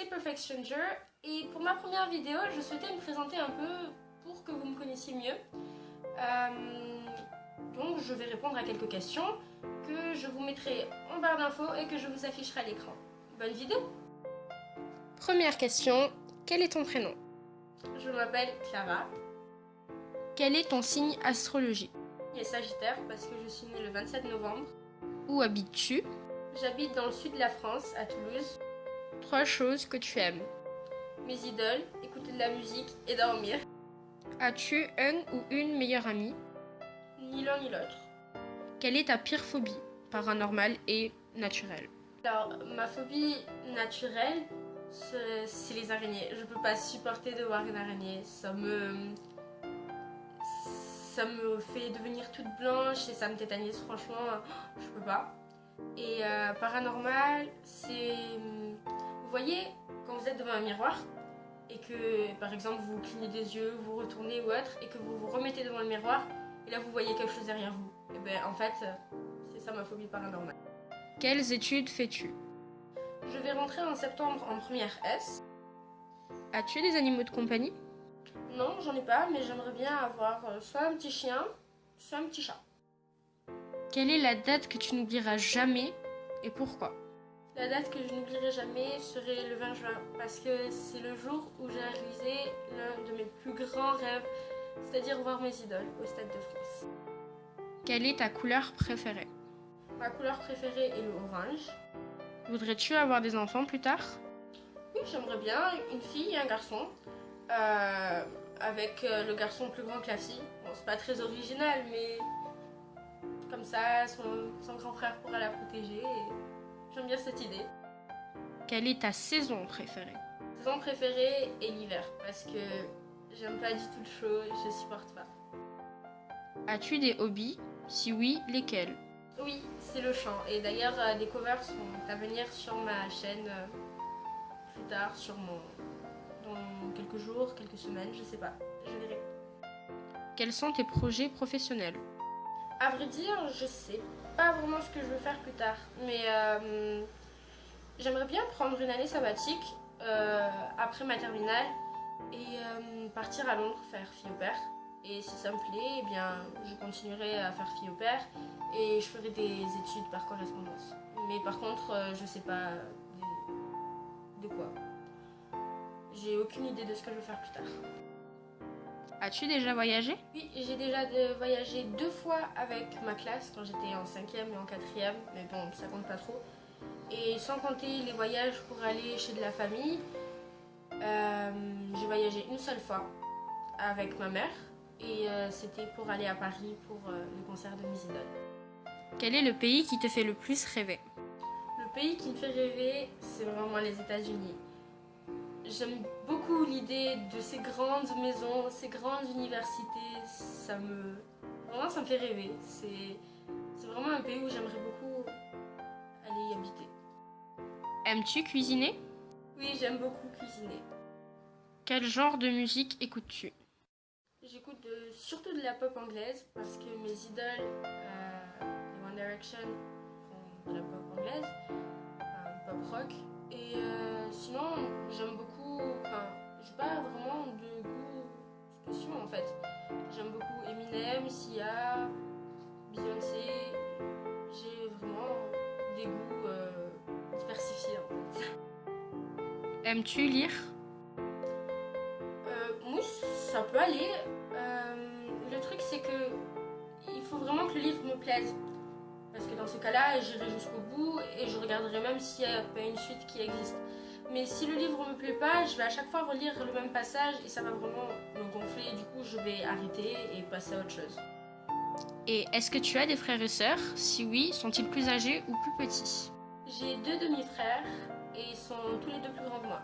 c'est Perfect Stranger et pour ma première vidéo, je souhaitais me présenter un peu pour que vous me connaissiez mieux. Donc je vais répondre à quelques questions que je vous mettrai en barre d'infos et que je vous afficherai à l'écran. Bonne vidéo! Première question, quel est ton prénom? Je m'appelle Clara. Quel est ton signe astrologique? Il est Sagittaire parce que je suis née le 27 novembre. Où habites-tu? J'habite dans le sud de la France, à Toulouse. 3 choses que tu aimes. Mes idoles, écouter de la musique et dormir. As-tu un ou une meilleure amie? Ni l'un ni l'autre. Quelle est ta pire phobie, paranormale et naturelle? Alors, ma phobie naturelle, c'est les araignées. Je peux pas supporter de voir une araignée. Ça me fait devenir toute blanche et ça me tétanise. Franchement, je peux pas. Et paranormal, c'est... Vous voyez, quand vous êtes devant un miroir et que, par exemple, vous clignez des yeux, vous retournez ou autre, et que vous vous remettez devant le miroir, et là, vous voyez quelque chose derrière vous. Et bien, en fait, c'est ça ma phobie paranormale. Quelles études fais-tu? Je vais rentrer en septembre en première S. As-tu des animaux de compagnie? Non, j'en ai pas, mais j'aimerais bien avoir soit un petit chien, soit un petit chat. Quelle est la date que tu n'oublieras jamais et pourquoi? La date que je n'oublierai jamais serait le 20 juin parce que c'est le jour où j'ai réalisé l'un de mes plus grands rêves, c'est-à-dire voir mes idoles au Stade de France. Quelle est ta couleur préférée? Ma couleur préférée est le orange. Voudrais-tu avoir des enfants plus tard? Oui, j'aimerais bien une fille et un garçon. Avec le garçon plus grand que la fille. Bon, c'est pas très original, mais comme ça, son grand frère pourra la protéger. Et j'aime bien cette idée. Quelle est ta saison préférée? Ma saison préférée est l'hiver, parce que j'aime pas du tout le chaud, je supporte pas. As-tu des hobbies? Si oui, lesquels? Oui, c'est le chant. Et d'ailleurs, des covers sont à venir sur ma chaîne plus tard, dans quelques jours, quelques semaines, je sais pas, je verrai. Quels sont tes projets professionnels? À vrai dire, je sais pas vraiment ce que je veux faire plus tard, mais j'aimerais bien prendre une année sabbatique après ma terminale et partir à Londres faire fille au père. Et si ça me plaît, eh bien, je continuerai à faire fille au père et je ferai des études par correspondance. Mais par contre, je sais pas de quoi. J'ai aucune idée de ce que je veux faire plus tard. As-tu déjà voyagé? Oui, j'ai déjà voyagé 2 fois avec ma classe quand j'étais en 5e et en 4e, mais bon, ça compte pas trop. Et sans compter les voyages pour aller chez de la famille, j'ai voyagé une seule fois avec ma mère et c'était pour aller à Paris pour le concert de mes idoles. Quel est le pays qui te fait le plus rêver? Le pays qui me fait rêver, c'est vraiment les États-Unis. J'aime beaucoup l'idée de ces grandes maisons, ces grandes universités, vraiment ça me fait rêver. C'est vraiment un pays où j'aimerais beaucoup aller y habiter. Aimes-tu cuisiner? Oui, j'aime beaucoup cuisiner. Quel genre de musique écoutes-tu? J'écoute surtout de la pop anglaise parce que mes idoles, les One Direction, font de la pop anglaise, pop rock. Et sinon, j'aime beaucoup, j'ai pas vraiment de goûts spéciaux en fait. J'aime beaucoup Eminem, Sia, Beyoncé. J'ai vraiment des goûts diversifiés en fait. Aimes-tu lire? Oui, ça peut aller. Le truc c'est que il faut vraiment que le livre me plaise. Parce que dans ce cas-là, j'irai jusqu'au bout et je regarderai même s'il n'y a pas une suite qui existe. Mais si le livre ne me plaît pas, je vais à chaque fois relire le même passage et ça va vraiment me gonfler. Du coup, je vais arrêter et passer à autre chose. Et est-ce que tu as des frères et sœurs? Si oui, sont-ils plus âgés ou plus petits? J'ai 2 demi-frères et ils sont tous les 2 plus grands que moi.